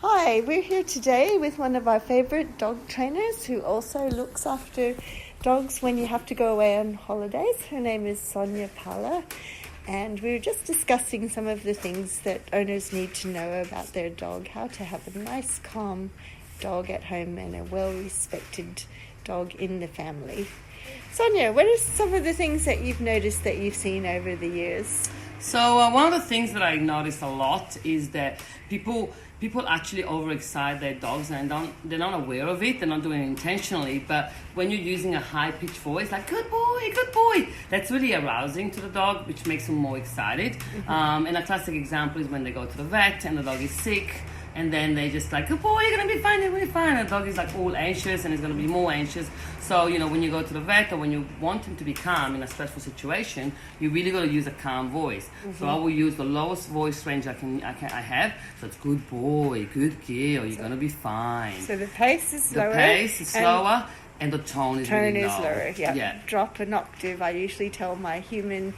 Hi, we're here today with one of our favourite dog trainers who also looks after dogs when you have to go away on holidays. Her name is Sonia Pala, and we were just discussing some of the things that owners need to know about their dog, how to have a nice, calm dog at home and a well-respected dog in the family. Sonia, what are some of the things that you've noticed that you've seen over the years? So one of the things that I notice a lot is that people actually overexcite their dogs, and they're not aware of it. They're not doing it intentionally. But when you're using a high-pitched voice, like "good boy," that's really arousing to the dog, which makes them more excited. Mm-hmm. And a classic example is when they go to the vet and the dog is sick. And then they just like, "Good boy, you're going to be fine, you're going to be fine." And the dog is like all anxious and is going to be more anxious. So, when you go to the vet or when you want him to be calm in a stressful situation, you really got to use a calm voice. Mm-hmm. So I will use the lowest voice range I have. So it's "good boy, good girl, you're going to be fine." So the pace is slower. The pace is slower and the tone is really low. Lower, yeah. Drop an octave, I usually tell my human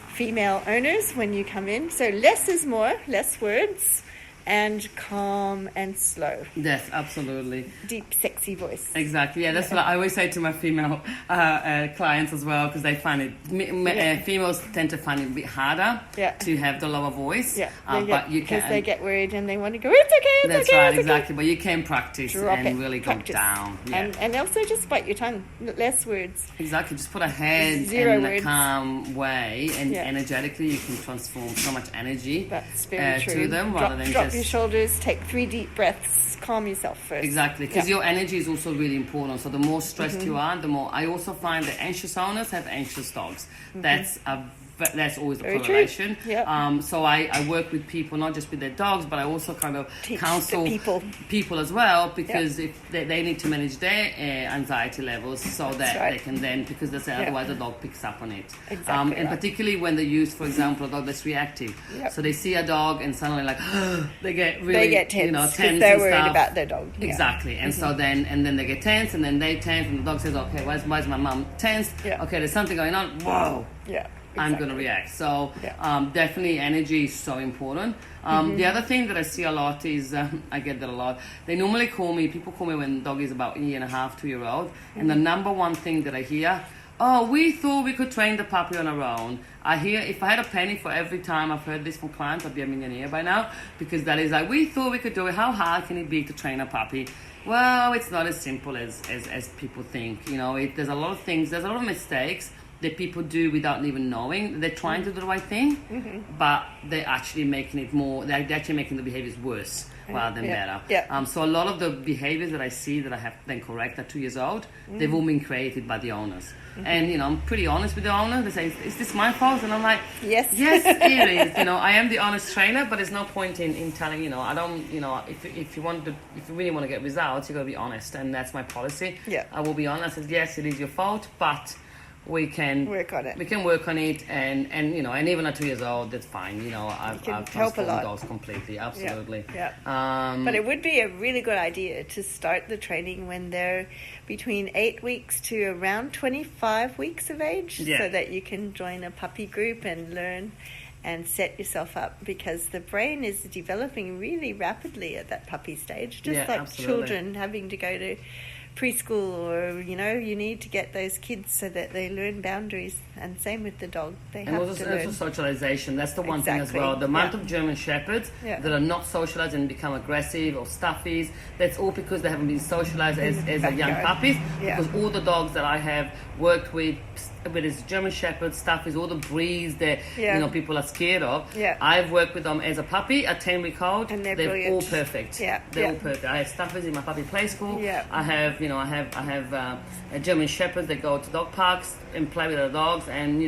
female owners when you come in. So less is more, less words. And calm and slow. Yes, absolutely. Deep, sexy voice. Exactly. Yeah, that's what I always say to my female clients as well, because they find it. Females tend to find it a bit harder to have the lower voice. Yeah, but you can, because they get worried and they want to go. It's okay. That's right, exactly. But you can practice and really go down. Yeah. And also just bite your tongue. Less words. Exactly. Just put a hand in a calm way, and energetically you can transform so much energy to them rather than just. Your shoulders, take 3 deep breaths, calm yourself first. Exactly, because your energy is also really important. So the more stressed you are, the more. I also find that anxious owners have anxious dogs. Mm-hmm. That's always a correlation. Yep. So I work with people, not just with their dogs, but I also kind of counsel people as well, because if they need to manage their anxiety levels so that they can then, because otherwise the dog picks up on it. Exactly. And particularly when they use, for example, a dog that's reactive. Yep. So they see a dog and suddenly they get really tense because they're worried about their dog. Exactly. And so then they get tense, and then they tense, and the dog says, "Okay, why is my mum tense? Yeah. Okay, there's something going on. Whoa." Yeah. Exactly. I'm going to react. So definitely energy is so important. The other thing that I see a lot is, I get that a lot, people call me when the dog is about 1.5, 2 years old, and the number one thing that I hear, "Oh, we thought we could train the puppy on our own." I hear, if I had a penny for every time I've heard this from clients, I'd be a millionaire by now, because that is like, "We thought we could do it. How hard can it be to train a puppy?" Well, it's not as simple as people think. There's a lot of things, there's a lot of mistakes that people do without even knowing. They're trying to do the right thing, but they're actually making the behaviors worse rather than better. Yeah. So a lot of the behaviors that I see that I have then correct at 2 years old, they've all been created by the owners. And, I'm pretty honest with the owner. They say, "Is this my fault?" And I'm like, yes, it is. I am the honest trainer, but there's no point in telling, I don't, if you really want to get results, you got to be honest. And that's my policy. Yeah. I will be honest. I said, yes, it is your fault, but we can work on it. We can work on it, and even at 2 years old, that's fine. I've transformed dogs completely, absolutely. Yeah. But it would be a really good idea to start the training when they're between 8 weeks to around 25 weeks of age, so that you can join a puppy group and learn and set yourself up, because the brain is developing really rapidly at that puppy stage, just like children having to go to preschool, or you need to get those kids so that they learn boundaries, and same with the dog, they have to learn. Also socialization, that's the one thing as well. The amount of German Shepherds that are not socialized and become aggressive or stuffies, that's all because they haven't been socialized as a young puppies. Because all the dogs that I have worked with it's German Shepherd, Stuffies, all the breeds that people are scared of. Yeah. I've worked with them as a puppy, a 10-week old, and they're all perfect. Yeah. They're all perfect. I have Stuffies in my puppy play school. Yeah. I have a German Shepherds that go to dog parks and play with other dogs, and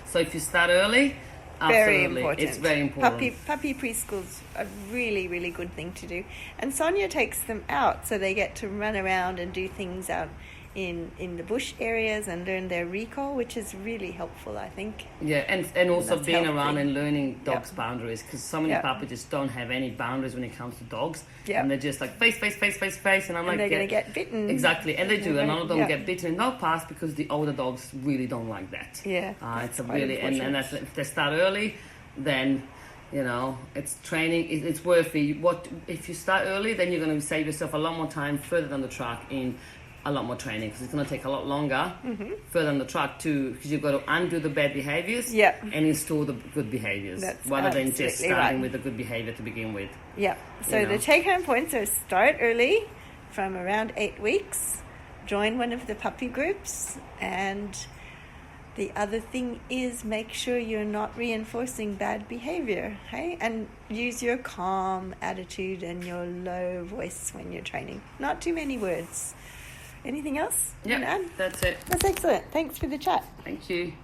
so if you start early, very important. It's very important. Puppy preschool's a really, really good thing to do. And Sonia takes them out, so they get to run around and do things out in the bush areas and learn their recall, which is really helpful, I think. Yeah, and also being around and learning dogs' boundaries, because so many puppies just don't have any boundaries when it comes to dogs. Yeah. And they're just like face, and I'm like, they're going to get bitten. Exactly, and they do, and none of them get bitten in dog parks because the older dogs really don't like that. Yeah. It's a really, and if they start early, then It's training. It's worth it. If you start early, then you're going to save yourself a lot more time further down the track in a lot more training, because it's going to take a lot longer further on the track too, because you've got to undo the bad behaviors and install the good behaviors, rather than just starting with the good behavior to begin with. Yeah. So the take-home points are: start early, from around 8 weeks, join one of the puppy groups, and the other thing is make sure you're not reinforcing bad behavior, okay? And use your calm attitude and your low voice when you're training. Not too many words. Anything else? Yeah, that's it. That's excellent. Thanks for the chat. Thank you.